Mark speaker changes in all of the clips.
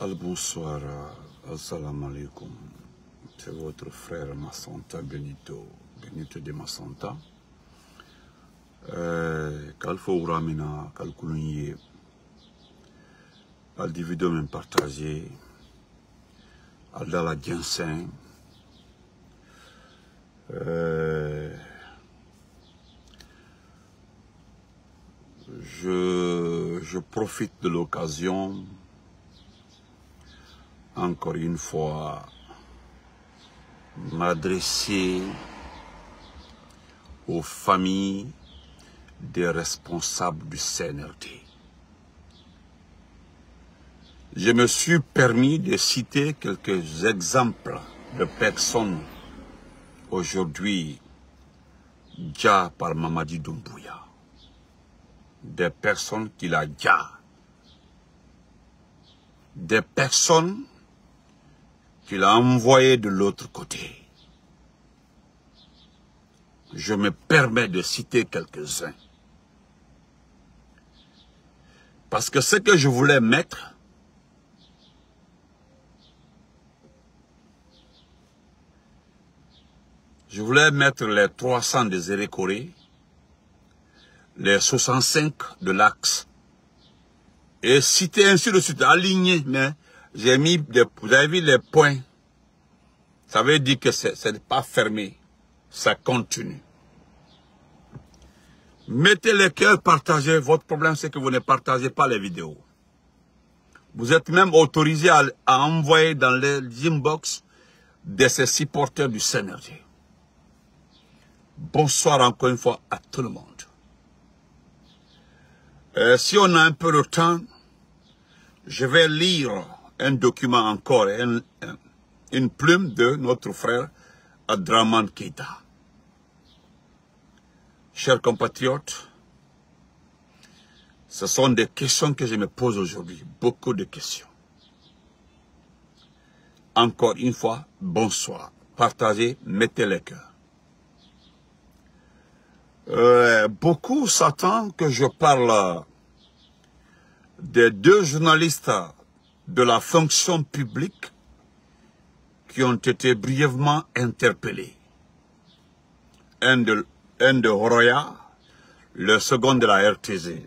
Speaker 1: Bonsoir, assalamu alaikum. C'est votre frère Massanta Benito de Massanta. Kalfo Uramina, Kalkulunye, al divido même partagé, al dala Gensen. Je profite de l'occasion, encore une fois, m'adresser aux familles des responsables du CNRD. Je me suis permis de citer quelques exemples de personnes aujourd'hui déjà par Mamadi Doumbouya. Des personnes qu'il a déjà. Des personnes qu'il a envoyées de l'autre côté. Je me permets de citer quelques-uns. Parce que ce que je voulais mettre, les 300 des Érécorés, les 65 de l'Axe, et citer ainsi de suite, aligné, mais j'ai mis, vous avez vu les points, ça veut dire que c'est pas fermé, ça continue. Mettez les cœurs, partagez. Votre problème, c'est que vous ne partagez pas les vidéos. Vous êtes même autorisé à envoyer dans les inbox de ces supporters du CNRD. Bonsoir encore une fois à tout le monde. Si on a un peu de temps, je vais lire un document encore, une plume de notre frère Adraman Keita. Chers compatriotes, ce sont des questions que je me pose aujourd'hui, beaucoup de questions. Encore une fois, bonsoir. Partagez, mettez les cœurs. Beaucoup s'attendent que je parle des 2 journalistes de la fonction publique qui ont été brièvement interpellés. Un de Horoya, le second de la RTZ,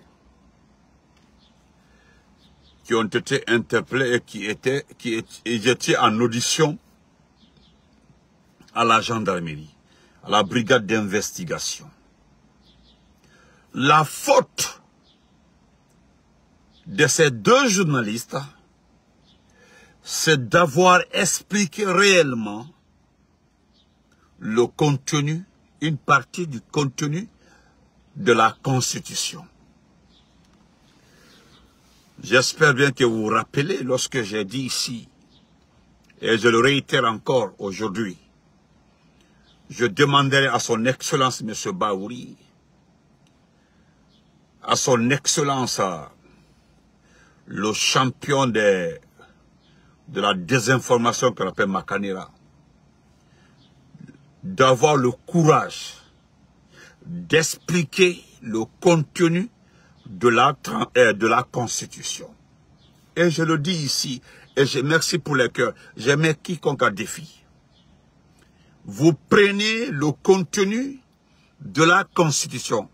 Speaker 1: qui ont été interpellés et qui étaient en audition à la gendarmerie, à la brigade d'investigation. La faute de ces 2 journalistes, c'est d'avoir expliqué réellement le contenu, une partie du contenu de la Constitution. J'espère bien que vous vous rappelez lorsque j'ai dit ici, et je le réitère encore aujourd'hui, je demanderai à son Excellence M. Baouri, à son Excellence le champion de la désinformation qu'on appelle Makanera, d'avoir le courage d'expliquer le contenu de la Constitution. Et je le dis ici, et je merci pour les cœurs, je mets quiconque à défi. Vous prenez le contenu de la Constitution.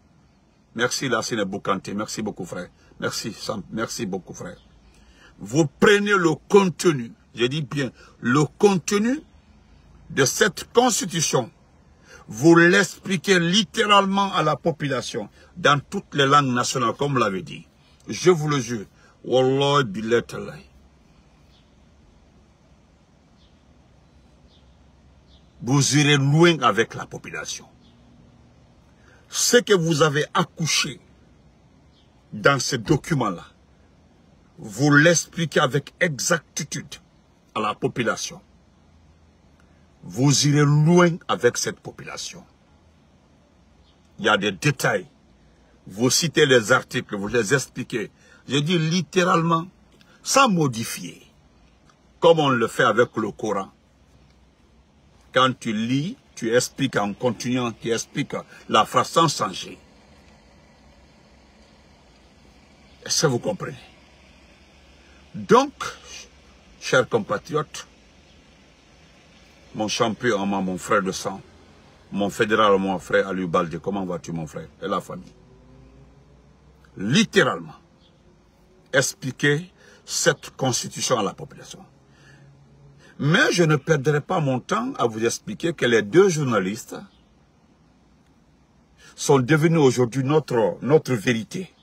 Speaker 1: Merci Lassine Boukante, merci beaucoup frère. Merci Sam, merci beaucoup frère. Vous prenez le contenu, je dis bien, le contenu de cette Constitution. Vous l'expliquez littéralement à la population, dans toutes les langues nationales, comme vous l'avez dit. Je vous le jure. Wallah billah tallah. Vous irez loin avec la population. Ce que vous avez accouché dans ce document-là, vous l'expliquez avec exactitude à la population. Vous irez loin avec cette population. Il y a des détails. Vous citez les articles, vous les expliquez. Je dis littéralement, sans modifier, comme on le fait avec le Coran. Quand tu lis, tu expliques en continuant, tu expliques la phrase sans changer. Est-ce que vous comprenez? Donc, chers compatriotes, mon champion, mon frère de sang, mon fédéral, mon frère Ali Baldé, comment vas-tu mon frère et la famille? Littéralement, expliquer cette constitution à la population. Mais je ne perdrai pas mon temps à vous expliquer que les deux journalistes sont devenus aujourd'hui notre vérité.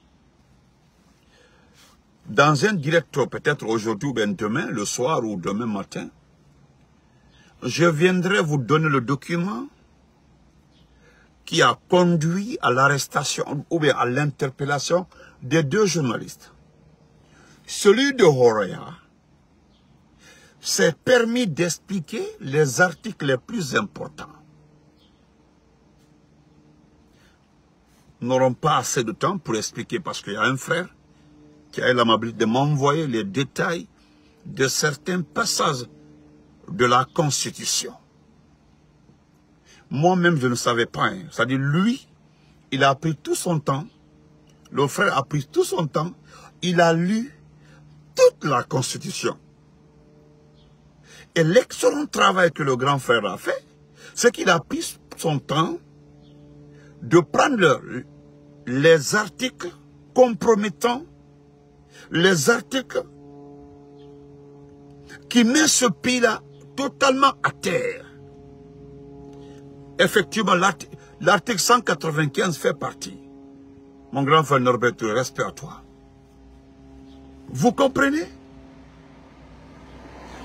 Speaker 1: Dans un direct, peut-être aujourd'hui ou bien demain, le soir ou demain matin, je viendrai vous donner le document qui a conduit à l'arrestation ou bien à l'interpellation des deux journalistes. Celui de Horoya s'est permis d'expliquer les articles les plus importants. Nous n'aurons pas assez de temps pour expliquer parce qu'il y a un frère qui a eu l'amabilité de m'envoyer les détails de certains passages de la Constitution. Moi-même, je ne savais pas. Hein. C'est-à-dire, lui, il a pris tout son temps. Le frère a pris tout son temps. Il a lu toute la Constitution. Et l'excellent travail que le grand frère a fait, c'est qu'il a pris son temps de prendre les articles compromettants, les articles qui mettent ce pays-là totalement à terre. Effectivement, l'article 195 fait partie. Mon grand frère Norbert, respect à toi. Vous comprenez?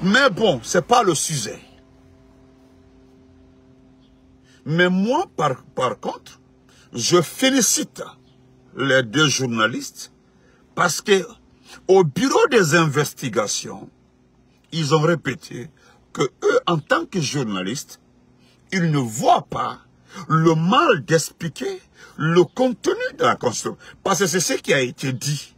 Speaker 1: Mais bon, ce n'est pas le sujet. Mais moi, par contre, je félicite les deux journalistes parce que au bureau des investigations, ils ont répété que eux, en tant que journalistes, ils ne voient pas le mal d'expliquer le contenu de la Constitution. Parce que c'est ce qui a été dit.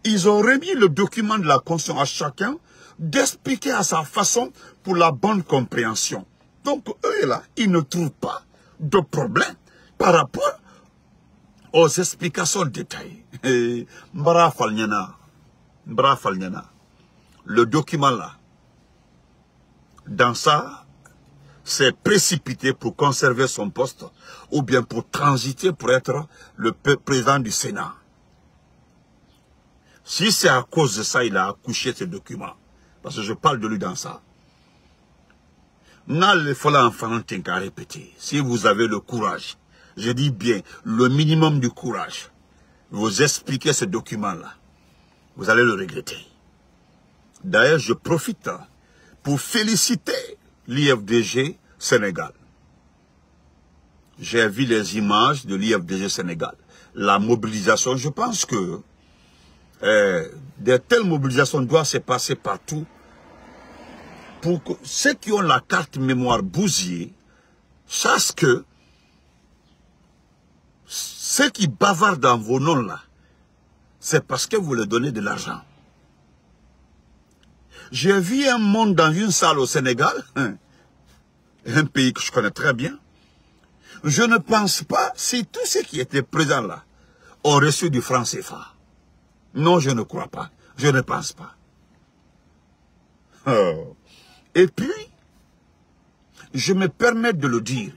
Speaker 1: Ils ont remis le document de la Constitution à chacun d'expliquer à sa façon pour la bonne compréhension. Donc, eux, là, ils ne trouvent pas de problème par rapport aux explications détaillées. Mbara Falnyana, le document là, dans ça, s'est précipité pour conserver son poste ou bien pour transiter pour être le président du Sénat. Si c'est à cause de ça, il a accouché ce document. Parce que je parle de lui dans ça. Il faut répéter. Si vous avez le courage, je dis bien le minimum du courage, vous expliquez ce document-là, vous allez le regretter. D'ailleurs, je profite pour féliciter l'IFDG Sénégal. J'ai vu les images de l'IFDG Sénégal. La mobilisation, je pense que de telles mobilisations doivent se passer partout pour que ceux qui ont la carte mémoire bousillée sachent que ceux qui bavardent dans vos noms là, c'est parce que vous leur donnez de l'argent. J'ai vu un monde dans une salle au Sénégal, un pays que je connais très bien. Je ne pense pas si tous ceux qui étaient présents là ont reçu du franc CFA. Non, je ne crois pas. Je ne pense pas. Et puis, je me permets de le dire,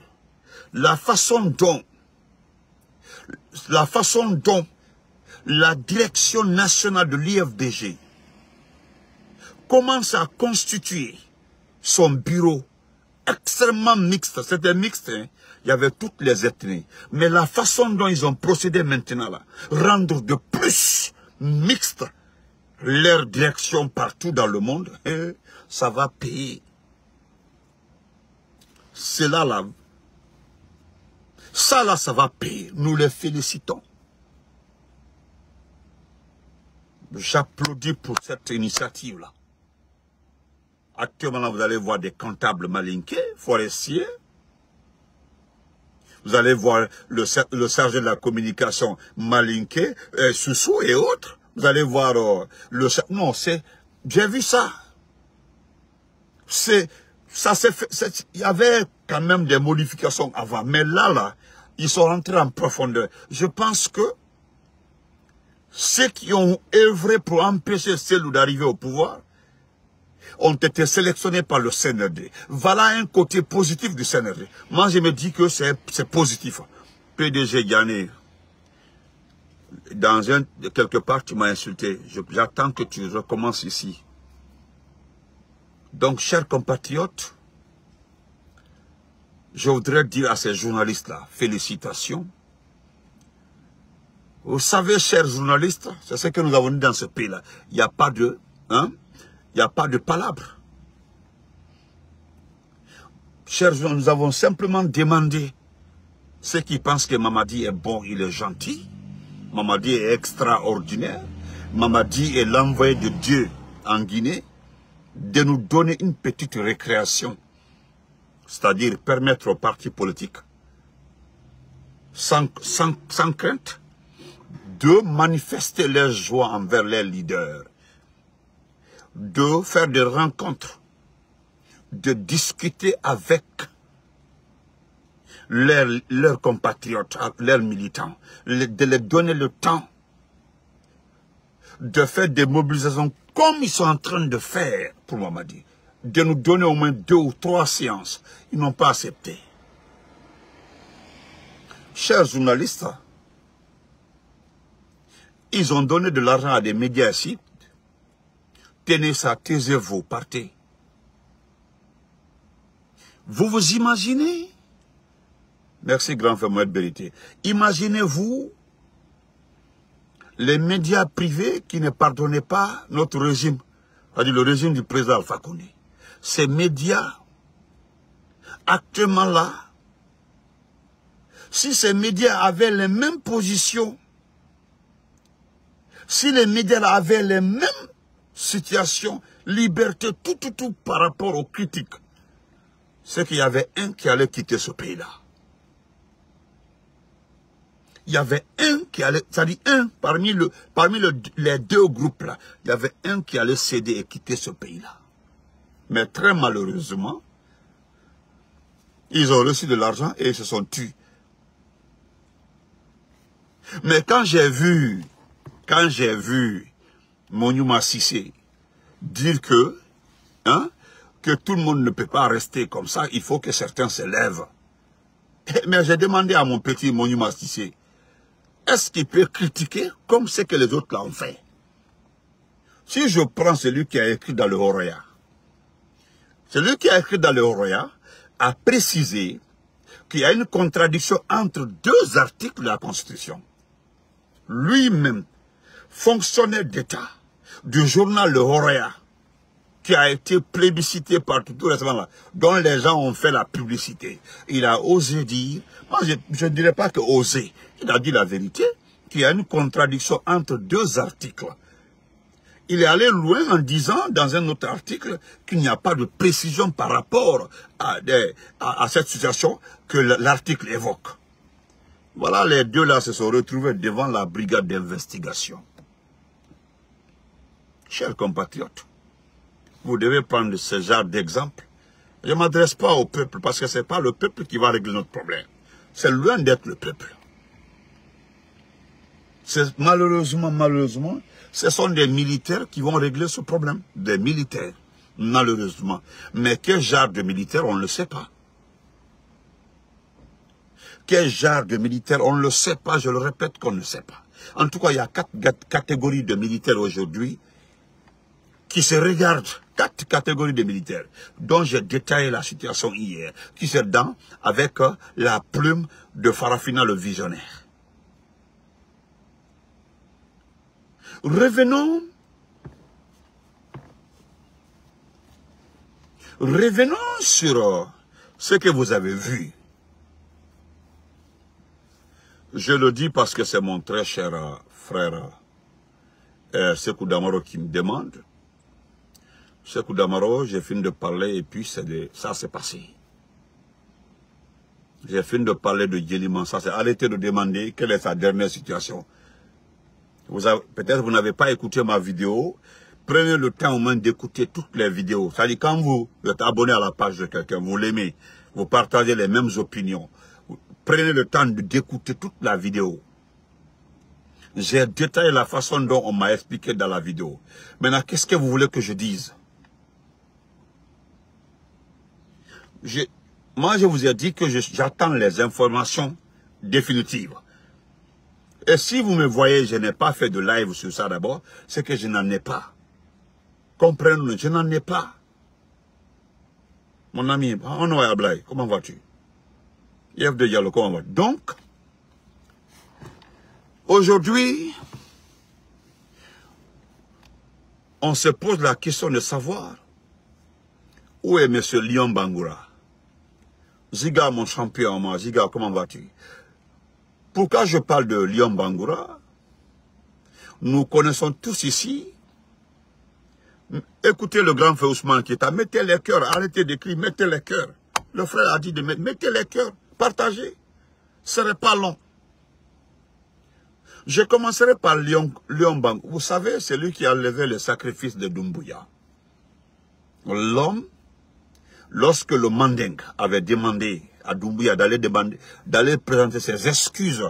Speaker 1: la façon dont la direction nationale de l'IFDG commence à constituer son bureau extrêmement mixte. C'était mixte, hein? Il y avait toutes les ethnies. Mais la façon dont ils ont procédé maintenant, là, rendre de plus mixte leur direction partout dans le monde, ça va payer. C'est là, ça va payer. Nous les félicitons. J'applaudis pour cette initiative-là. Actuellement, vous allez voir des comptables malinqués, forestiers. Vous allez voir le chargé de la communication malinqué, Soussou et autres. Vous allez voir non, c'est... J'ai vu ça. Ça s'est fait... Il y avait quand même des modifications avant. Mais là, ils sont rentrés en profondeur. Je pense que ceux qui ont œuvré pour empêcher Cellou d'arriver au pouvoir ont été sélectionnés par le CNRD. Voilà un côté positif du CNRD. Moi, je me dis que c'est positif. PDG Yanné, quelque part, tu m'as insulté. J'attends que tu recommences ici. Donc, chers compatriotes, je voudrais dire à ces journalistes-là, félicitations. Vous savez, chers journalistes, c'est ce que nous avons dit dans ce pays-là. Il n'y a pas de, il n'y a pas de palabres. Chers journalistes, nous avons simplement demandé ceux qui pensent que Mamadi est bon, il est gentil. Mamadi est extraordinaire. Mamadi est l'envoyé de Dieu en Guinée, de nous donner une petite récréation. C'est-à-dire permettre aux partis politiques, sans crainte, de manifester leur joie envers leurs leaders, de faire des rencontres, de discuter avec leurs compatriotes, leurs militants, de leur donner le temps de faire des mobilisations comme ils sont en train de faire pour Mamadi, de nous donner au moins 2 ou 3 séances. Ils n'ont pas accepté. Chers journalistes, ils ont donné de l'argent à des médias ici. Tenez ça, taisez-vous, partez. Vous vous imaginez? Merci, grand frère Mohamed Berité. Imaginez-vous les médias privés qui ne pardonnaient pas notre régime, c'est-à-dire le régime du président Alpha Condé. Ces médias, actuellement là, si ces médias avaient les mêmes positions, si les médias avaient les mêmes situations, liberté, tout par rapport aux critiques, c'est qu'il y avait un qui allait quitter ce pays-là. Il y avait un qui allait, c'est-à-dire un parmi les 2 groupes-là, il y avait un qui allait céder et quitter ce pays-là. Mais très malheureusement, ils ont reçu de l'argent et ils se sont tués. Mais quand j'ai vu Monyouma Sissé dire que tout le monde ne peut pas rester comme ça, il faut que certains se lèvent. Mais j'ai demandé à mon petit Monyouma Sissé, est-ce qu'il peut critiquer comme ce que les autres l'ont fait? Si je prends celui qui a écrit dans le Horoya, celui qui a écrit dans le Horoya a précisé qu'il y a une contradiction entre 2 articles de la Constitution. Lui-même, fonctionnaire d'État du journal Le Horoya, qui a été plébiscité par tout récemment là, dont les gens ont fait la publicité. Il a osé dire, moi je ne dirais pas que osé, il a dit la vérité, qu'il y a une contradiction entre 2 articles. Il est allé loin en disant dans un autre article qu'il n'y a pas de précision par rapport à cette situation que l'article évoque. Voilà, les 2 là se sont retrouvés devant la brigade d'investigation. Chers compatriotes, vous devez prendre ce genre d'exemple. Je ne m'adresse pas au peuple parce que ce n'est pas le peuple qui va régler notre problème. C'est loin d'être le peuple. Malheureusement, ce sont des militaires qui vont régler ce problème. Des militaires, malheureusement. Mais quel genre de militaires, on ne le sait pas. Quel genre de militaires, on ne le sait pas, je le répète qu'on ne sait pas. En tout cas, il y a 4 catégories de militaires aujourd'hui qui se regardent, 4 catégories de militaires, dont j'ai détaillé la situation hier, qui se donnent avec la plume de Farafina le visionnaire. Revenons sur ce que vous avez vu. Je le dis parce que c'est mon très cher frère Sékou Damaro qui me demande. Sékou Damaro, j'ai fini de parler et puis ça s'est passé. J'ai fini de parler de Djeliman, ça s'est arrêté de demander quelle est sa dernière situation. Peut-être vous n'avez pas écouté ma vidéo. Prenez le temps au moins d'écouter toutes les vidéos. C'est-à-dire quand vous êtes abonné à la page de quelqu'un, vous l'aimez, vous partagez les mêmes opinions. Prenez le temps d'écouter toute la vidéo. J'ai détaillé la façon dont on m'a expliqué dans la vidéo. Maintenant, qu'est-ce que vous voulez que je dise? Moi, je vous ai dit que j'attends les informations définitives. Et si vous me voyez, je n'ai pas fait de live sur ça d'abord, c'est que je n'en ai pas. Comprenez-le, je n'en ai pas. Mon ami, comment vas-tu? Yves de Diallo, comment vas-tu? Donc, aujourd'hui, on se pose la question de savoir où est M. Lion Bangoura. Ziga, mon champion, moi, Ziga, comment vas-tu? Pourquoi je parle de Lion Bangoura? Nous connaissons tous ici. Écoutez le grand frère Ousmane qui est à mettez les cœurs, arrêtez d'écrire, mettez les cœurs. Le frère a dit de mettez les cœurs, partagez. Ce serait pas long. Je commencerai par Lion Bangoura. Vous savez, c'est lui qui a levé le sacrifice de Doumbouya. L'homme, lorsque le Manding avait demandé à Doumbouya d'aller présenter ses excuses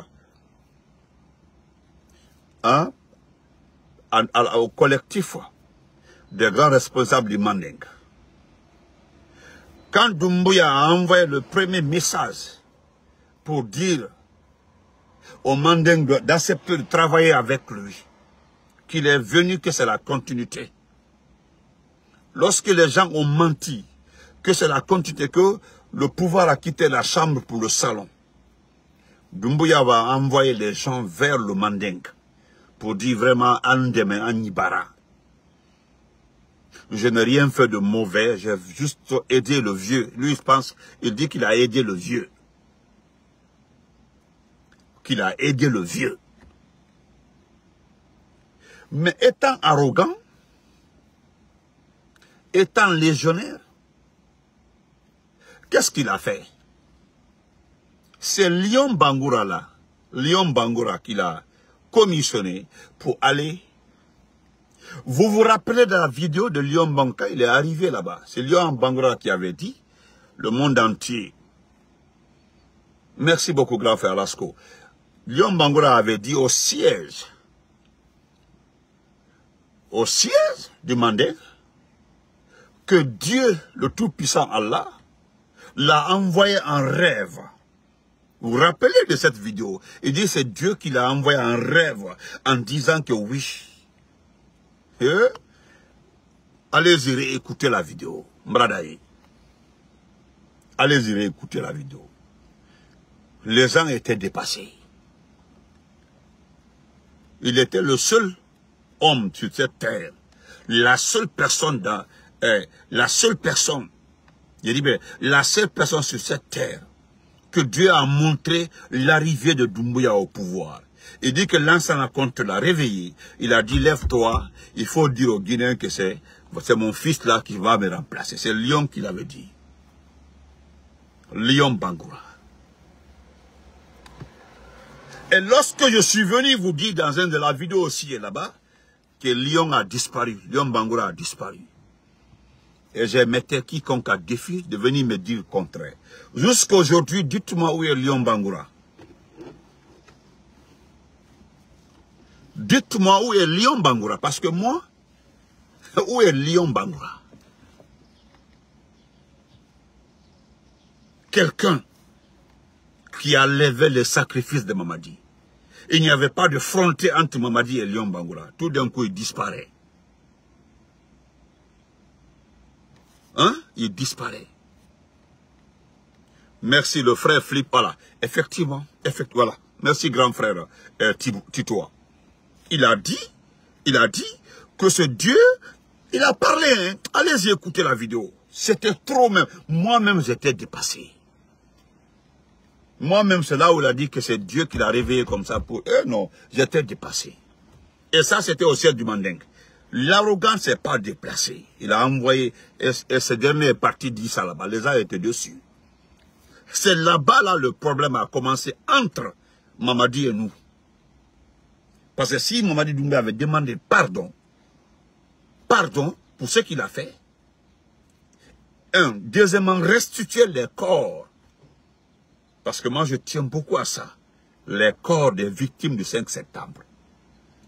Speaker 1: au collectif des grands responsables du Manding. Quand Doumbouya a envoyé le premier message pour dire au Manding d'accepter de travailler avec lui, qu'il est venu, que c'est la continuité. Lorsque les gens ont menti, que c'est la continuité, que le pouvoir a quitté la chambre pour le salon, Doumbouya va envoyer les gens vers le Manding pour dire vraiment Andeme Anibara. Je n'ai rien fait de mauvais, j'ai juste aidé le vieux. Lui, il dit qu'il a aidé le vieux. Qu'il a aidé le vieux. Mais étant arrogant, étant légionnaire, qu'est-ce qu'il a fait? C'est Lion Bangoura là, Lion Bangoura qu'il a commissionné pour aller. Vous vous rappelez de la vidéo de Lion Bangoura, il est arrivé là-bas. C'est Lion Bangoura qui avait dit, le monde entier. Merci beaucoup, grand frère Lasco. Lion Bangoura avait dit au siège du Manding, que Dieu, le Tout-Puissant Allah, l'a envoyé en rêve. Vous vous rappelez de cette vidéo? Il dit c'est Dieu qui l'a envoyé en rêve en disant que oui. Allez-y réécouter la vidéo. Mbradaï. Allez-y réécouter la vidéo. Les gens étaient dépassés. Il était le seul homme sur cette terre. La seule personne la seule personne sur cette terre que Dieu a montré l'arrivée de Doumbouya au pouvoir. Il dit que Lansana Conté l'a réveillé. Il a dit, lève-toi, il faut dire aux Guinéens que c'est mon fils là qui va me remplacer. C'est Lion qui l'avait dit. Lion Bangoura. Et lorsque je suis venu vous dire dans un de la vidéo aussi là-bas, que Lion a disparu, Lion Bangoura a disparu. Et j'ai metté quiconque à défi de venir me dire le contraire. Jusqu'à aujourd'hui, dites-moi où est Lion Bangoura. Dites-moi où est Lion Bangoura. Parce que moi, où est Lion Bangoura? Quelqu'un qui a levé le sacrifice de Mamadi. Il n'y avait pas de frontière entre Mamadi et Lion Bangoura. Tout d'un coup, il disparaît. Il disparaît. Merci le frère Flip. Voilà. Effectivement. Voilà. Merci grand frère Titoa. Il a dit que ce Dieu, il a parlé. Allez-y écouter la vidéo. C'était trop même. Moi-même, j'étais dépassé. Moi-même, c'est là où il a dit que c'est Dieu qui l'a réveillé comme ça pour eux. Non, j'étais dépassé. Et ça, c'était au ciel du Manding. L'arrogance n'est pas déplacée. Il a envoyé, et ce dernier est parti dire ça là-bas. Les gens étaient dessus. C'est là-bas, là, le problème a commencé entre Mamadi et nous. Parce que si Mamadi Doumbouya avait demandé pardon pour ce qu'il a fait, deuxièmement, restituer les corps. Parce que moi, je tiens beaucoup à ça. Les corps des victimes du 5 septembre.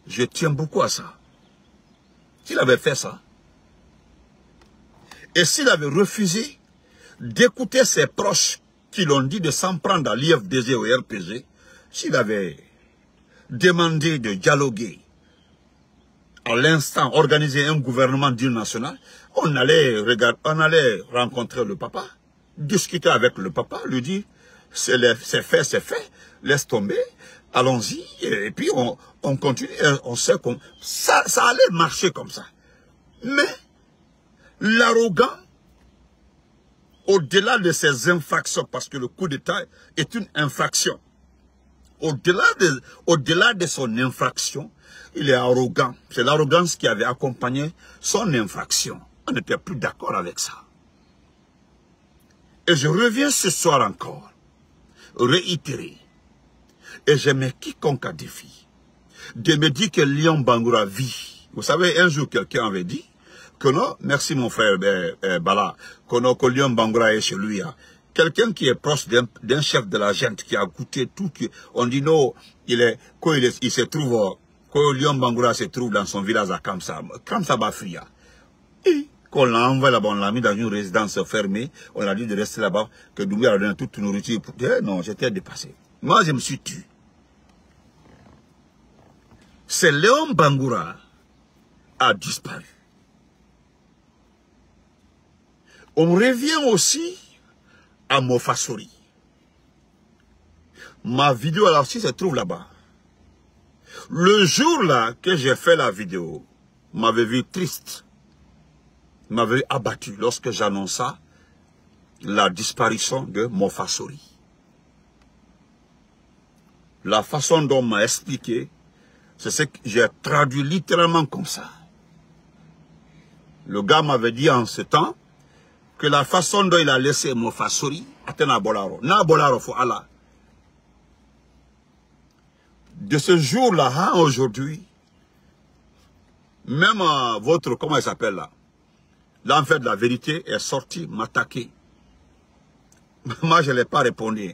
Speaker 1: Je tiens beaucoup à ça. S'il avait fait ça, et s'il avait refusé d'écouter ses proches qui l'ont dit de s'en prendre à l'IFDG ou au RPG, s'il avait demandé de dialoguer, à l'instant, organiser un gouvernement d'union nationale, on allait rencontrer le papa, discuter avec le papa, lui dire, c'est fait, laisse tomber, allons-y, et puis on continue, on sait qu'on... Ça allait marcher comme ça. Mais, l'arrogant, au-delà de ses infractions, parce que le coup d'État est une infraction, au-delà de son infraction, il est arrogant. C'est l'arrogance qui avait accompagné son infraction. On n'était plus d'accord avec ça. Et je reviens ce soir encore, réitérer. Et je mets quiconque à défi de me dire que Léon Bangoura vit. Vous savez, un jour, quelqu'un avait dit que non, merci mon frère Bala, que Léon Bangoura est chez lui. Hein. Quelqu'un qui est proche d'un chef de la gente qui a goûté tout, on dit non, il se trouve, quand Léon Bangoura se trouve dans son village à Kamsa Bafria. Et qu'on l'a envoyé là-bas, on l'a mis dans une résidence fermée, on l'a dit de rester là-bas, que Doumbouya a donné toute nourriture. Non, j'étais dépassé. Moi, je me suis tué. C'est Léon Bangoura a disparu. On revient aussi à Mofasori. Ma vidéo, alors, si se trouve là-bas. Le jour-là que j'ai fait la vidéo, m'avait vu triste, m'avait vu abattu lorsque j'annonçais la disparition de Mofasori. La façon dont on m'a expliqué, c'est ce que j'ai traduit littéralement comme ça. Le gars m'avait dit en ce temps que la façon dont il a laissé Mofasori, Atena Bolaro, Na Bolaro fo Allah. De ce jour-là à aujourd'hui, même votre, comment il s'appelle là, l'enfer de la vérité est sorti m'attaquer. Moi, je ne l'ai pas répondu.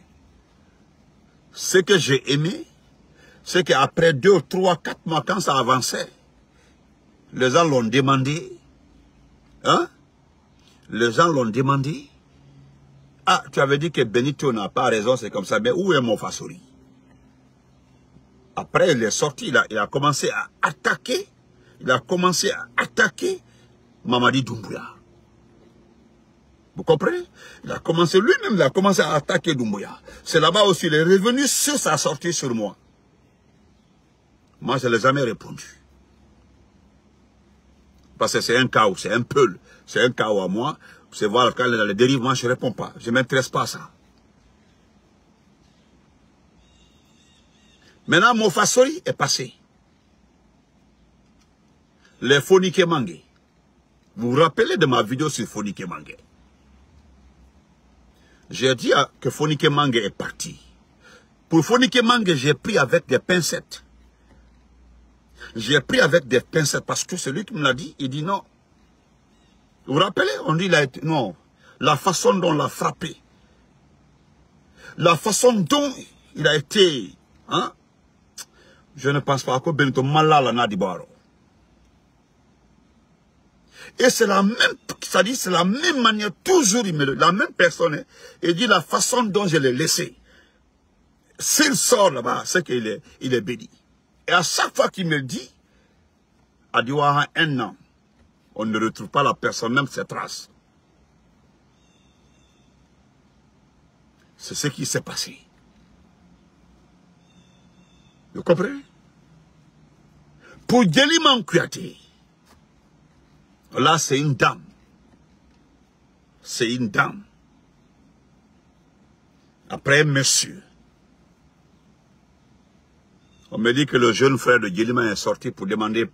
Speaker 1: Ce que j'ai aimé, c'est qu'après 2, 3, 4 mois, quand ça avançait, les gens l'ont demandé. Hein? Les gens l'ont demandé. Ah, tu avais dit que Benito n'a pas raison, c'est comme ça. Mais où est Mofasori? Après, il est sorti, il a commencé à attaquer. Il a commencé à attaquer Mamadi Doumbouya. Vous comprenez? Il a commencé, lui-même, il a commencé à attaquer Doumbouya. C'est là-bas aussi, il est revenu sur sa sortie sur moi. Moi, je ne l'ai jamais répondu. Parce que c'est un chaos, c'est un peul. C'est un chaos à moi. C'est voir quand il est dans les dérives, moi, je ne réponds pas. Je ne m'intéresse pas à ça. Maintenant, Mofasori est passé. Les Fonike Mangé. Vous vous rappelez de ma vidéo sur Fonike Mangé? J'ai dit que Fonike Mangé est parti. Pour Fonike Mangé, j'ai pris avec des pincettes. J'ai pris avec des pincettes parce que celui qui me l'a dit, il dit non. Vous vous rappelez? On dit non. La façon dont on l'a frappé. La façon dont il a été... Hein? Je ne pense pas que Benito Malala n'a dit baro. Et c'est la même, c'est-à-dire c'est la même manière, toujours, la même personne, il dit la façon dont je l'ai laissé. S'il sort là-bas, c'est qu'il est béni. Et à chaque fois qu'il me le dit, à Diwaha, un an, on ne retrouve pas la personne, même ses traces. C'est ce qui s'est passé. Vous comprenez? Pour Djeliman Kouyaté, là c'est une dame. C'est une dame. Après un monsieur. On me dit que le jeune frère de Djeliman est sorti pour demander,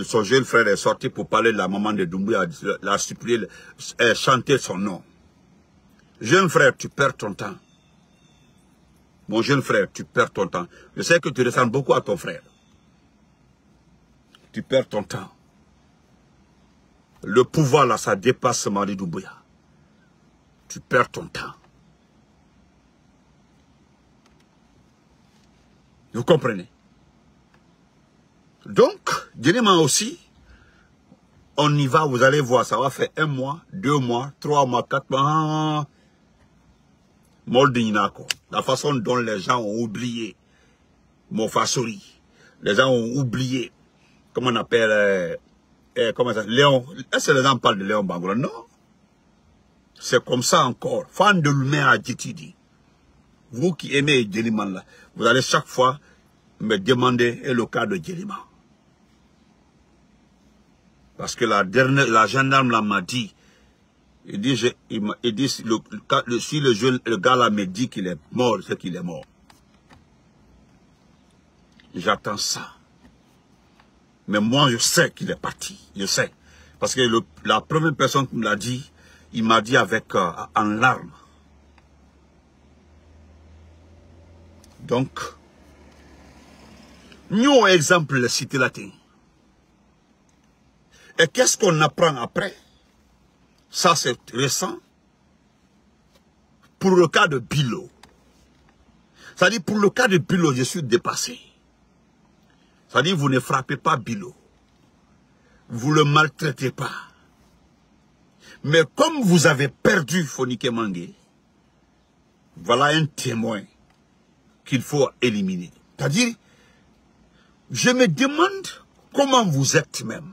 Speaker 1: son jeune frère est sorti pour parler de la maman de Doumbouya, la supplier, chanter son nom. Jeune frère, tu perds ton temps. Mon jeune frère, tu perds ton temps. Je sais que tu ressembles beaucoup à ton frère. Tu perds ton temps. Le pouvoir là, ça dépasse Mamadi Doumbouya. Tu perds ton temps. Vous comprenez? Djelima aussi, on y va, vous allez voir, ça va faire 1 mois, 2 mois, 3 mois, 4 mois. Moldinako. La façon dont les gens ont oublié Mofasori. Les gens ont oublié, comment on appelle, comment ça, Léon. Est-ce que les gens parlent de Léon Bangura? Non. C'est comme ça encore. Fan de l'humain à Djitidi. Vous qui aimez Djeliman là, vous allez chaque fois me demander le cas de Djeliman. Parce que la gendarme là m'a dit, il dit si le gars là me dit qu'il est mort, c'est qu'il est mort. J'attends ça. Mais moi, je sais qu'il est parti. Je sais. Parce que la première personne qui me l'a dit, il m'a dit avec en larmes. Donc, nous, exemple, le cité latin. Et qu'est-ce qu'on apprend après? Ça, c'est récent. Pour le cas de Bilo. C'est-à-dire, pour le cas de Bilo, je suis dépassé. C'est-à-dire, vous ne frappez pas Bilo. Vous ne le maltraitez pas. Mais comme vous avez perdu Fonike Mangue, voilà un témoin qu'il faut éliminer. C'est-à-dire, je me demande comment vous êtes même.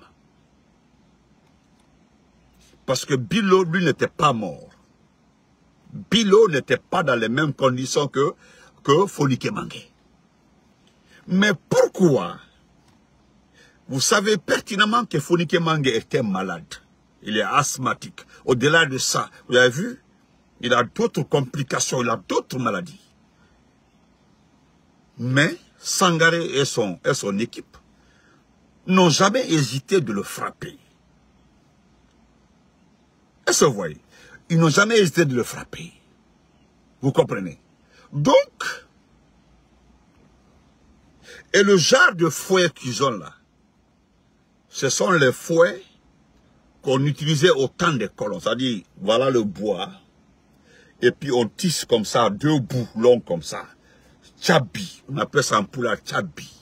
Speaker 1: Parce que Bilo, lui, n'était pas mort. Bilo n'était pas dans les mêmes conditions que Fonike Mangue. Mais pourquoi? Vous savez pertinemment que Fonike Mangue était malade. Il est asthmatique. Au-delà de ça, vous avez vu, il a d'autres complications, il a d'autres maladies. Mais Sangaré et son équipe n'ont jamais hésité de le frapper. Est-ce que vous voyez? Ils n'ont jamais hésité de le frapper. Vous comprenez? Donc, et le genre de fouet qu'ils ont là, ce sont les fouets qu'on utilisait au temps des colons. C'est-à-dire, voilà le bois, et puis on tisse comme ça, 2 bouts longs comme ça. Tchabi, on appelle ça en poula tchabi.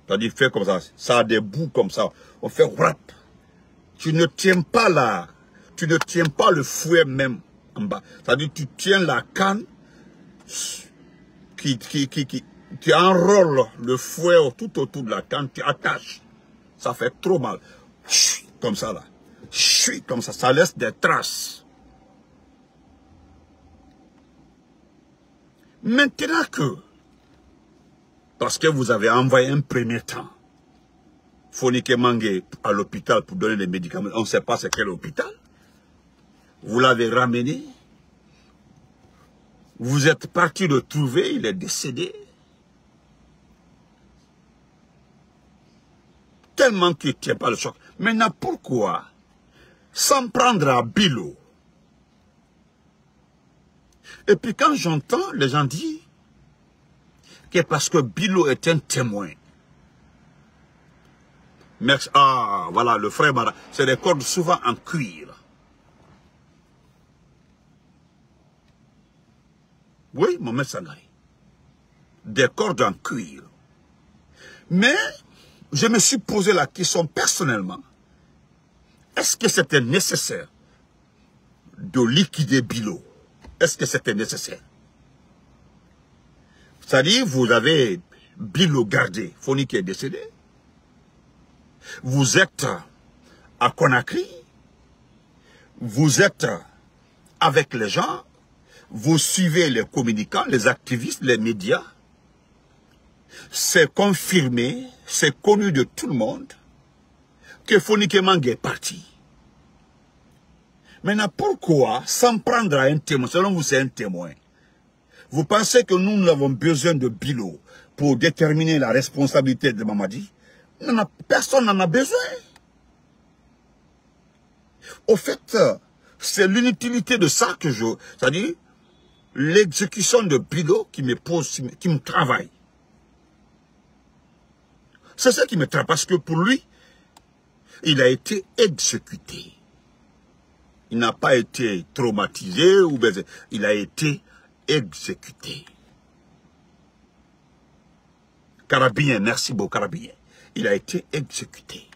Speaker 1: C'est-à-dire, fait comme ça, ça a des bouts comme ça. On fait rap. Tu ne tiens pas là. Tu ne tiens pas le fouet même en bas. C'est-à-dire tu tiens la canne tu enrôles le fouet tout autour de la canne, tu attaches. Ça fait trop mal. Comme ça là. Comme ça, ça laisse des traces. Maintenant que, parce que vous avez envoyé un premier temps, Fonike Mangue à l'hôpital pour donner des médicaments, on ne sait pas c'est quel hôpital. Vous l'avez ramené. Vous êtes parti le trouver, il est décédé. Tellement qu'il ne tient pas le choc. Maintenant, pourquoi s'en prendre à Bilo? Et puis quand j'entends les gens dire que parce que Bilo est un témoin. Merci. Ah, voilà, le frère Mara. C'est des cordes souvent en cuir. Oui, Mohamed Sangaré. Des cordes en cuir. Mais, je me suis posé la question personnellement. Est-ce que c'était nécessaire de liquider Bilo? Est-ce que c'était nécessaire? C'est-à-dire, vous avez Bilo gardé, Fonike est décédé. Vous êtes à Conakry. Vous êtes avec les gens. Vous suivez les communicants, les activistes, les médias. C'est confirmé, c'est connu de tout le monde que Fonike Mangue est parti. Maintenant, pourquoi s'en prendre à un témoin? Selon vous, c'est un témoin. Vous pensez que nous avons besoin de Bilo pour déterminer la responsabilité de Mamadi? Personne n'en a besoin. Au fait, c'est l'inutilité de ça que je... C'est-à-dire, l'exécution de Bilo qui me pose, qui me travaille. C'est ça qui me travaille, parce que pour lui, il a été exécuté. Il n'a pas été traumatisé, ou bien, il a été exécuté. Carabien, merci beaucoup, Carabien. Il a été exécuté.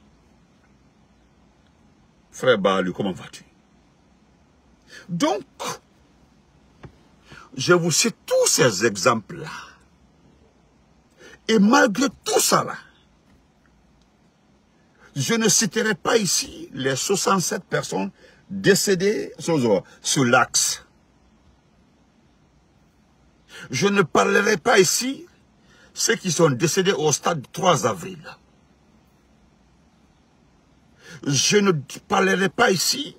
Speaker 1: Frère Balu, comment vas-tu? Donc, je vous cite tous ces exemples-là. Et malgré tout ça là, je ne citerai pas ici les 67 personnes décédées sur l'axe. Je ne parlerai pas ici ceux qui sont décédés au stade du 3 avril. Je ne parlerai pas ici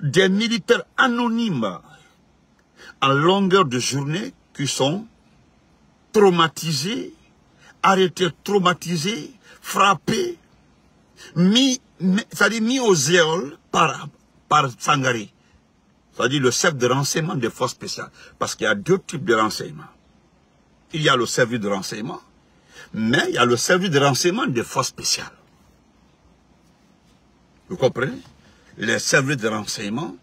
Speaker 1: des militaires anonymes en longueur de journée qui sont traumatisés, arrêtés traumatisés, frappés, c'est-à-dire mis aux éoles par Sangaré. C'est-à-dire le chef de renseignement des forces spéciales. Parce qu'il y a deux types de renseignements. Il y a le service de renseignement, mais il y a le service de renseignement des forces spéciales. Vous comprenez? Les services de renseignement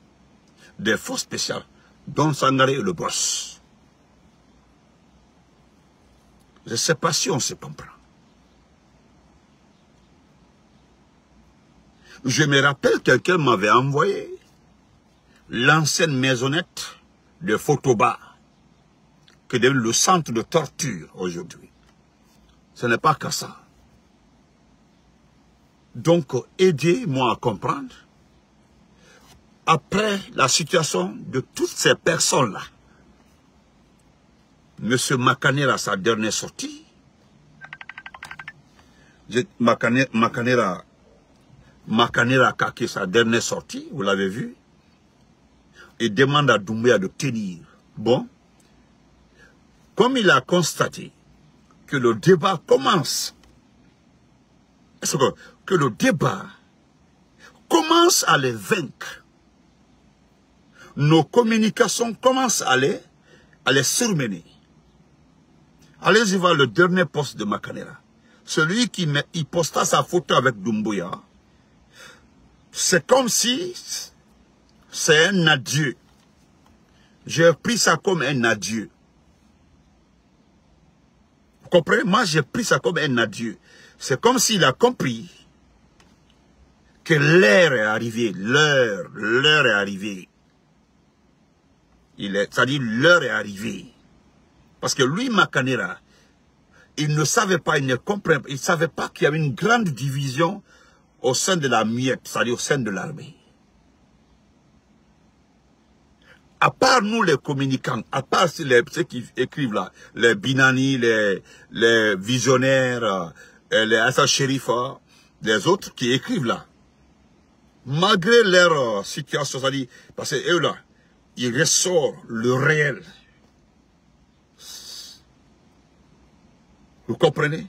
Speaker 1: des forces spéciales, dont Sangaré est le boss. Je ne sais pas si on se comprend. Je me rappelle, quelqu'un m'avait envoyé l'ancienne maisonnette de Fotoba, qui est devenu le centre de torture aujourd'hui. Ce n'est pas que ça. Donc, aidez-moi à comprendre. Après la situation de toutes ces personnes-là, M. Makanera, sa dernière sortie, Makanera Kake, sa dernière sortie, vous l'avez vu, il demande à Doumbouya de tenir. Bon, comme il a constaté que le débat commence, que le débat commence à les vaincre, nos communications commencent à les surmener. Allez-y voir le dernier poste de Makanera. Celui qui il posta sa photo avec Doumbouya. C'est comme si c'est un adieu. J'ai pris ça comme un adieu. Vous comprenez? Moi, j'ai pris ça comme un adieu. C'est comme s'il a compris que l'heure est arrivée. L'heure est arrivée. C'est-à-dire l'heure est arrivée. Parce que lui, Makanera, il ne savait pas, il ne comprenait pas, il ne savait pas qu'il y avait une grande division au sein de la miette, c'est-à-dire au sein de l'armée. À part nous les communicants, à part ceux qui écrivent là, les Binani, les visionnaires, les Assa Sherif, les autres qui écrivent là, malgré leur situation, c'est-à-dire, parce que eux là, ils ressortent le réel. Vous comprenez?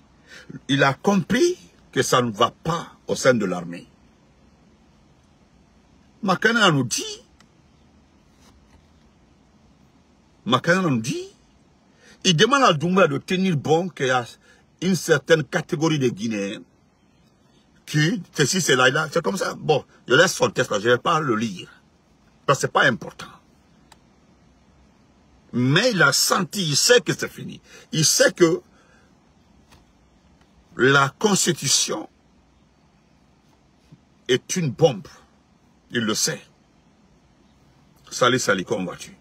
Speaker 1: Il a compris que ça ne va pas au sein de l'armée. Makanera nous dit, il demande à Doumbouya de tenir bon qu'il y a une certaine catégorie de Guinéens qui, ceci, c'est là, c'est comme ça. Bon, je laisse son texte là, je ne vais pas le lire. Parce que ce n'est pas important. Mais il a senti, il sait que c'est fini. Il sait que la Constitution est une bombe. Il le sait. Salut, comment vas-tu?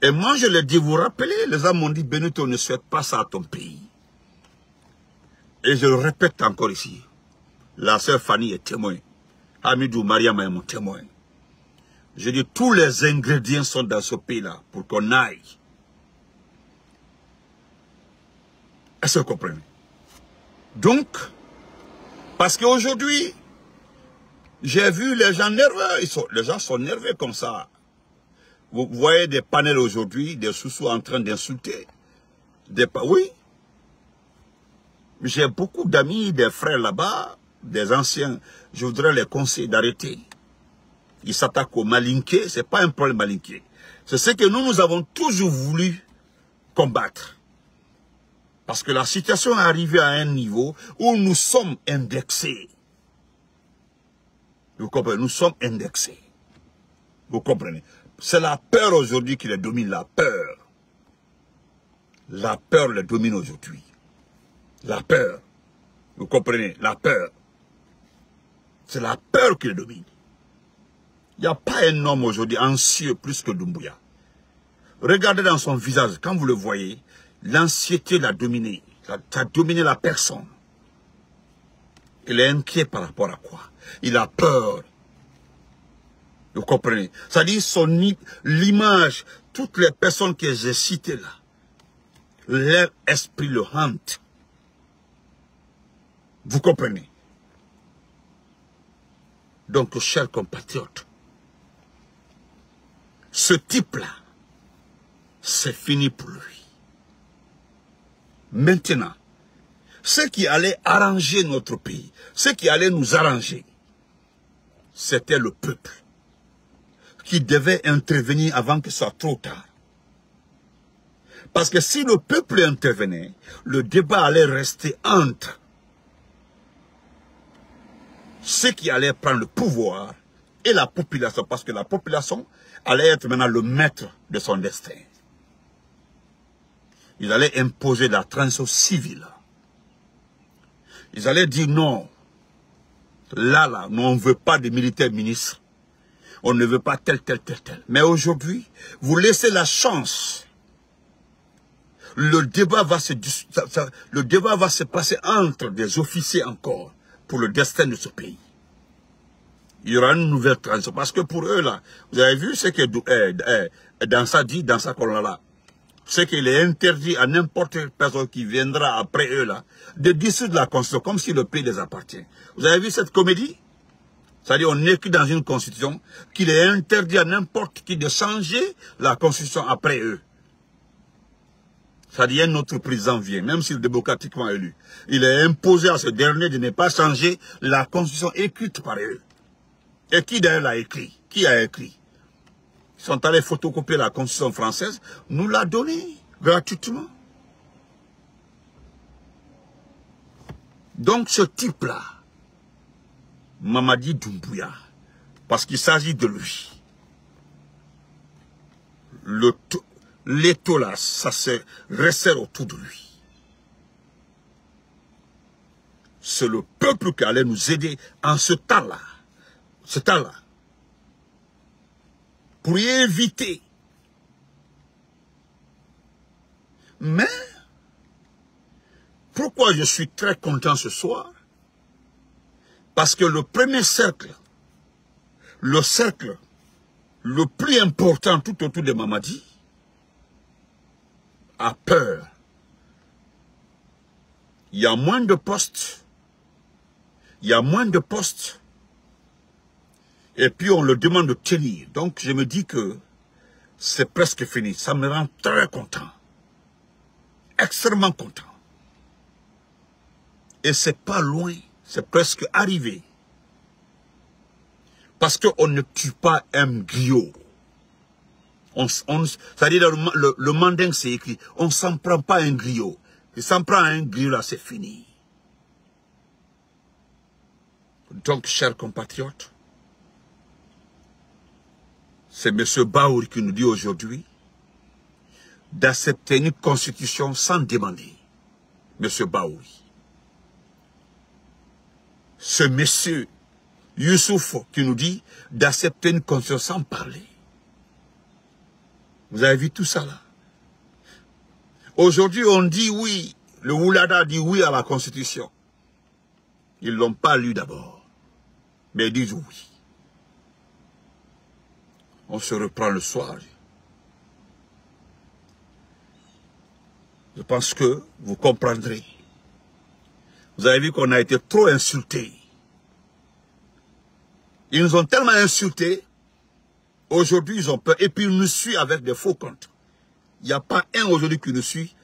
Speaker 1: Et moi, je l'ai dit, vous rappelez, les gens m'ont dit, Benito, ne souhaite pas ça à ton pays. Et je le répète encore ici. La sœur Fanny est témoin. Hamidou Mariam est mon témoin. Je dis, tous les ingrédients sont dans ce pays-là pour qu'on aille. Est-ce que vous comprenez? Donc, parce qu'aujourd'hui, j'ai vu les gens nerveux. Les gens sont nerveux comme ça. Vous voyez des panels aujourd'hui, des sous-sous en train d'insulter. Oui. J'ai beaucoup d'amis, des frères là-bas, des anciens. Je voudrais les conseiller d'arrêter. Ils s'attaquent aux malinqués. Ce n'est pas un problème malinqué. C'est ce que nous avons toujours voulu combattre. Parce que la situation est arrivée à un niveau où nous sommes indexés. Vous comprenez? Nous sommes indexés. Vous comprenez? C'est la peur aujourd'hui qui les domine, la peur. La peur les domine aujourd'hui. La peur. Vous comprenez? La peur. C'est la peur qui les domine. Il n'y a pas un homme aujourd'hui anxieux plus que Doumbouya. Regardez dans son visage, quand vous le voyez, l'anxiété l'a dominé. Ça a dominé la personne. Il est inquiet par rapport à quoi? Il a peur. Vous comprenez? Ça dit l'image, toutes les personnes que j'ai citées là, leur esprit le hante. Vous comprenez? Donc, chers compatriotes, ce type-là, c'est fini pour lui. Maintenant, ce qui allait arranger notre pays, ce qui allait nous arranger, c'était le peuple qui devait intervenir avant que ce soit trop tard. Parce que si le peuple intervenait, le débat allait rester entre ceux qui allaient prendre le pouvoir et la population, parce que la population allait être maintenant le maître de son destin. Ils allaient imposer la transition civile. Ils allaient dire non, là, nous on ne veut pas de militaires ministres, on ne veut pas tel. Mais aujourd'hui, vous laissez la chance. Le débat va se passer entre des officiers encore pour le destin de ce pays. Il y aura une nouvelle transition. Parce que pour eux, là, vous avez vu ce que dans sa colonne-là, c'est qu'il est interdit à n'importe quelle personne qui viendra après eux, là, de dissoudre la constitution, comme si le pays les appartient. Vous avez vu cette comédie? C'est-à-dire, on écrit dans une constitution qu'il est interdit à n'importe qui de changer la constitution après eux. C'est-à-dire, notre président vient, même s'il est démocratiquement élu. Il est imposé à ce dernier de ne pas changer la constitution écrite par eux. Et qui d'ailleurs l'a écrit? Qui a écrit? Ils sont allés photocopier la constitution française, nous l'a donnée gratuitement. Donc ce type-là, Mamadi Doumbouya, parce qu'il s'agit de lui, l'étau là, ça se resserre autour de lui. C'est le peuple qui allait nous aider en ce temps-là. Pour y éviter. Mais, pourquoi je suis très content ce soir? Parce que le premier cercle, le cercle le plus important tout autour de Mamadi, a peur. Il y a moins de postes. Et puis on le demande de tenir. Donc je me dis que c'est presque fini. Ça me rend très content. Extrêmement content. Et c'est pas loin. C'est presque arrivé. Parce qu'on ne tue pas un griot. C'est-à-dire le manding c'est écrit. On ne s'en prend pas un griot. Il s'en prend un griot là, c'est fini. Donc, chers compatriotes, c'est M. Baouri qui nous dit aujourd'hui d'accepter une constitution sans demander. M. Baouri. Ce monsieur Youssouf qui nous dit d'accepter une constitution sans parler. Vous avez vu tout ça là? Aujourd'hui, on dit oui. Le Oulada dit oui à la constitution. Ils ne l'ont pas lu d'abord. Mais ils disent oui. On se reprend le soir. Je pense que vous comprendrez. Vous avez vu qu'on a été trop insultés. Ils nous ont tellement insultés. Aujourd'hui, ils ont peur. Et puis, ils nous suivent avec des faux comptes. Il n'y a pas un aujourd'hui qui nous suit.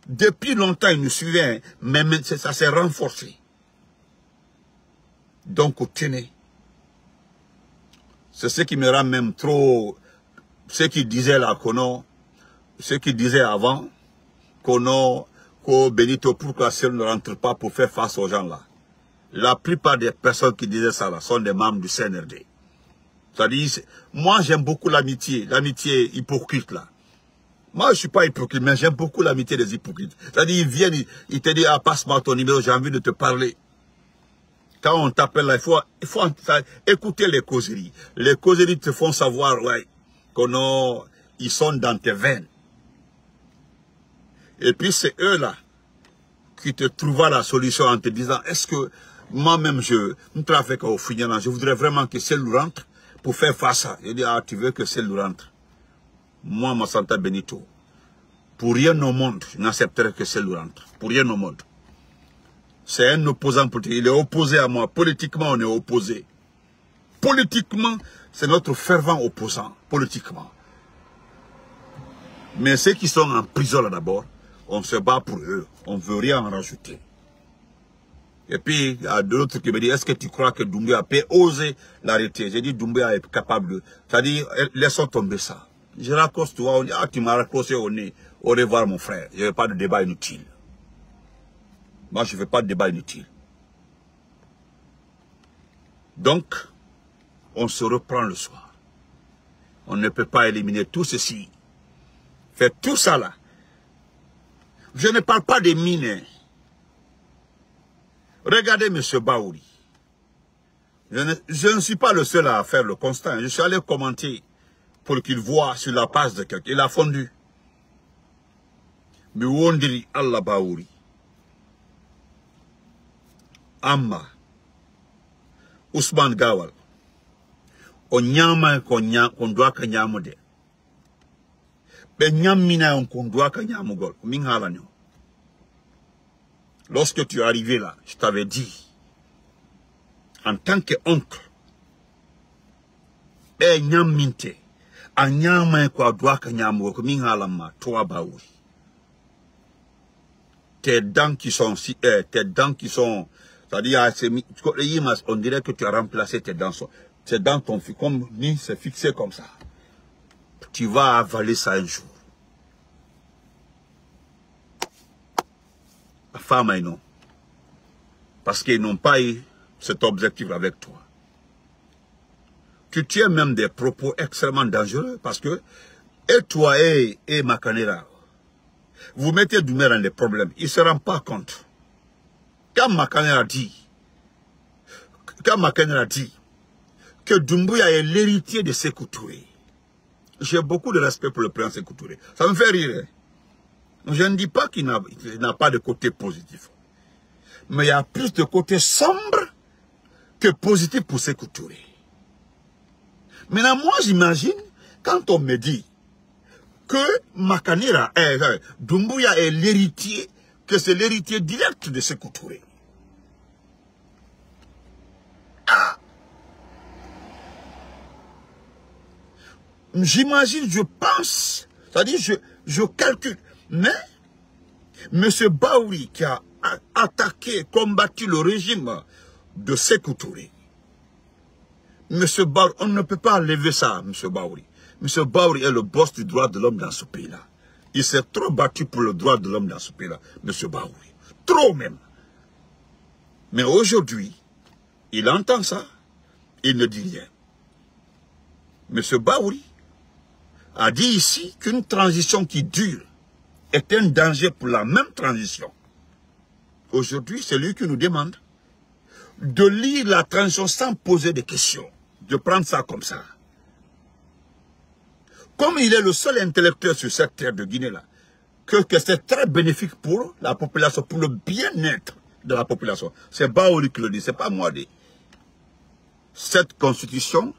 Speaker 1: Depuis longtemps, ils nous suivaient. Mais ça s'est renforcé. Donc, tenez. C'est ce qui me rend même trop... Ce qu'ils disaient là, ce qu'ils disaient avant, qu'au Benito, pourquoi ceux ne rentrent pas pour faire face aux gens là. La plupart des personnes qui disaient ça là sont des membres du CNRD. C'est-à-dire, moi j'aime beaucoup l'amitié hypocrite là. Moi, je ne suis pas hypocrite, mais j'aime beaucoup l'amitié des hypocrites. C'est-à-dire, ils viennent, ils te disent, ah, passe-moi ton numéro, j'ai envie de te parler. Quand on t'appelle là, il faut écouter les causeries. Les causeries te font savoir, ouais, qu'ils sont dans tes veines. Et puis, c'est eux là qui te trouvent la solution en te disant, est-ce que moi-même, je voudrais vraiment que Cellou rentre pour faire face à ça. Je dis, ah, tu veux que Cellou rentre? Moi, Massanta Benito, pour rien au monde, je n'accepterai que Cellou rentre. Pour rien au monde. C'est un opposant politique. Il est opposé à moi. Politiquement, on est opposé. Politiquement, c'est notre fervent opposant. Politiquement. Mais ceux qui sont en prison là d'abord, on se bat pour eux. On ne veut rien en rajouter. Et puis, il y a d'autres qui me disent, est-ce que tu crois que Doumbouya peut oser l'arrêter? J'ai dit, Doumbouya est capable de... C'est-à-dire, laissons tomber ça. Je raccroche, tu vois, on dit, ah, tu m'as raccroché au nez. Au revoir, mon frère. Je ne veux pas de débat inutile. Moi, je ne fais pas de débat inutile. Donc, on se reprend le soir. On ne peut pas éliminer tout ceci. Faire tout ça là. Je ne parle pas des mines. Regardez M. Baouri. Je ne suis pas le seul à faire le constat. Je suis allé commenter pour qu'il voit sur la page de quelqu'un. Il a fondu. Mais on dit Allah Baouri. Amma. Ousmane Gawal. On nyama qu'on doit que nyamode. Ben nyamina on doit que nyamugol. Minghalanyo. Lorsque tu es arrivé là, je t'avais dit, en tant qu'oncle, ben nyaminte, en nyama qu'on doit que nyamugol. Minghalama, toi Baouri. Tes dents qui sont, c'est-à-dire, on dirait que tu as remplacé tes dents. Tes dents t'ont fait comme, c'est fixé comme ça. Tu vas avaler ça un jour. La femme, non. Parce qu'ils n'ont pas eu cet objectif avec toi. Tu tiens même des propos extrêmement dangereux parce que, et toi et Makanera, vous mettez Doumbouya dans des problèmes. Il ne se rend pas compte. Quand Makanera dit que Doumbouya est l'héritier de Sékou Touré, j'ai beaucoup de respect pour le président Sékou Touré. Ça me fait rire. Je ne dis pas qu'il n'a pas de côté positif. Mais il y a plus de côté sombre que positif pour Sékou Touré. Maintenant, moi, j'imagine, quand on me dit que Makanera, Doumbouya est l'héritier, que c'est l'héritier direct de Sékou Touré. Ah! J'imagine, je pense, c'est-à-dire, je calcule. Mais, M. Baouri qui a attaqué, combattu le régime de Sékou Touré, M. Baouri, on ne peut pas enlever ça, M. Baouri. M. Baouri est le boss du droit de l'homme dans ce pays-là. Il s'est trop battu pour le droit de l'homme dans ce pays-là, M. Baouri. Trop même. Mais aujourd'hui, il entend ça, il ne dit rien. M. Baouri a dit ici qu'une transition qui dure est un danger pour la même transition. Aujourd'hui, c'est lui qui nous demande de lire la transition sans poser de questions, de prendre ça comme ça. Comme il est le seul intellectuel sur cette terre de Guinée-là, que c'est très bénéfique pour la population, pour le bien-être de la population. C'est Baouri qui le dit, c'est pas moi. Cette constitution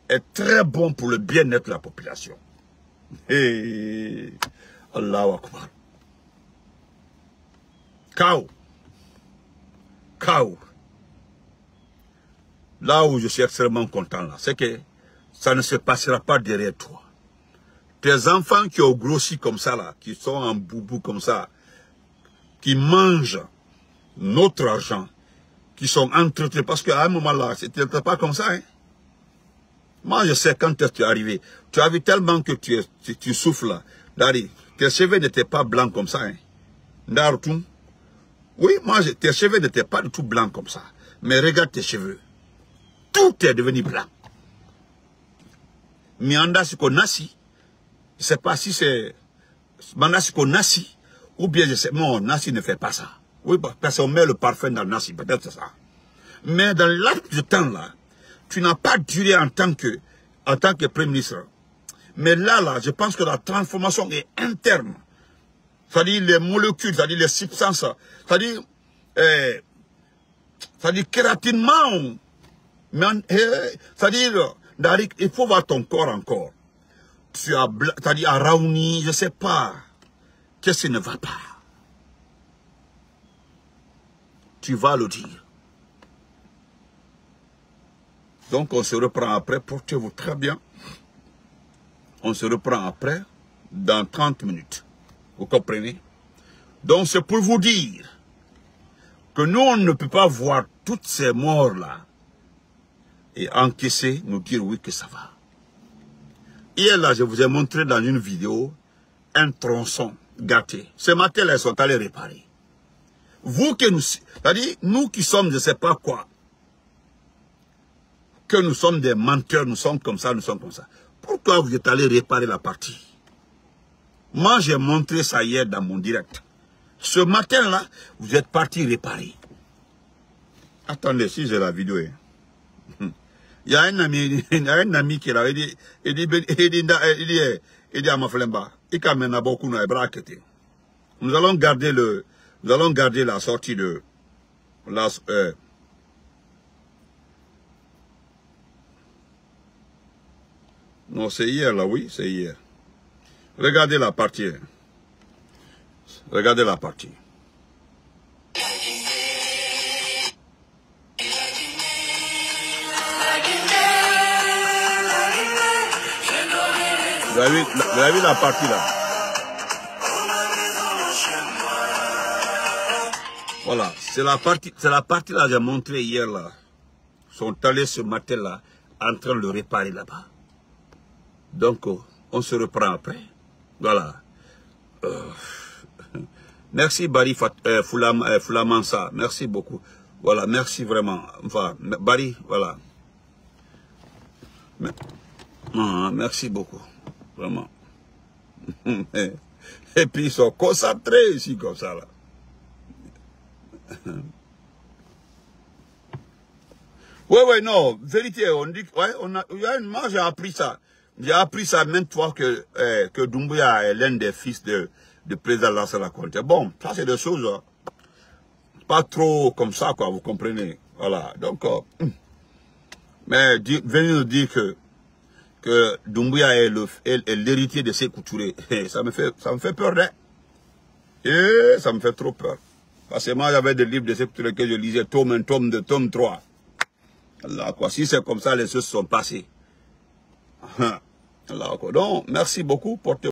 Speaker 1: est très bonne pour le bien-être de la population. Hey, Allahu Akbar. Chaos. Chaos. Là où je suis extrêmement content, là, c'est que ça ne se passera pas derrière toi. Tes enfants qui ont grossi comme ça, là, qui sont en boubou comme ça, qui mangent notre argent, qui sont entretenus, parce qu'à un moment là, c'était pas comme ça, hein. Moi, je sais quand tu es arrivé, tu as vu tellement que tu souffles là. Dari, tes cheveux n'étaient pas blancs comme ça, hein. Darutum. Oui, moi, tes cheveux n'étaient pas du tout blancs comme ça. Mais regarde tes cheveux. Tout est devenu blanc. Mianda Siko Nasi, Je ne sais pas si c'est Nassi qu'on Nassi, ou bien je sais, non, Nassi ne fait pas ça. Oui, parce qu'on met le parfum dans Nassi, peut-être c'est ça. Mais dans le laps de temps là, tu n'as pas duré en tant que Premier ministre. Mais là, je pense que la transformation est interne. C'est-à-dire les molécules, c'est-à-dire les substances, c'est-à-dire kératinement. C'est-à-dire, il faut voir ton corps encore. Tu as, c'est-à-dire, à Raouni, je ne sais pas. Qu'est-ce qui ne va pas? Tu vas le dire. Donc, on se reprend après. Portez-vous très bien. On se reprend après, dans 30 minutes. Vous comprenez? Donc, c'est pour vous dire que nous, on ne peut pas voir toutes ces morts-là et encaisser, nous dire oui que ça va. Hier, là, je vous ai montré dans une vidéo un tronçon gâté. Ce matin, là, ils sont allés réparer. Vous que nous, c'est-à-dire, nous qui sommes, je ne sais pas quoi, que nous sommes des menteurs, nous sommes comme ça, nous sommes comme ça. Pourquoi vous êtes allés réparer la partie? Moi, j'ai montré ça hier dans mon direct. Ce matin-là, vous êtes partis réparer. Attendez, si j'ai la vidéo. Il y a un ami qui est là, il dit à ma flemba, nous allons garder la sortie de la, non, c'est hier là, oui, c'est hier. Regardez la partie. Regardez la partie. Vous avez vu la partie là? Voilà, c'est la partie là que j'ai montré hier là. Ils sont allés ce matin là, en train de le réparer là-bas. Donc, on se reprend après. Voilà. Merci Barry Foulamansa. Merci beaucoup. Voilà, merci vraiment. Enfin, Barry, voilà. Merci beaucoup. Vraiment. Et puis ils sont concentrés ici comme ça là. Ouais, non, vérité, on dit, ouais, moi j'ai appris ça. J'ai appris ça même fois que Doumbouya est l'un des fils de président Lassana Conté. Bon, ça c'est des choses pas trop comme ça, quoi, vous comprenez. Voilà, donc, mais venir nous dire que Doumbouya est l'héritier de Sékou Touré, ça me fait peur, hein. Et ça me fait trop peur. Parce que moi j'avais des livres de Sékou Touré que je lisais, tome 1, tome 2, tome 3. Allah, quoi, si c'est comme ça, les choses sont passées. Allah, quoi. Donc, merci beaucoup pour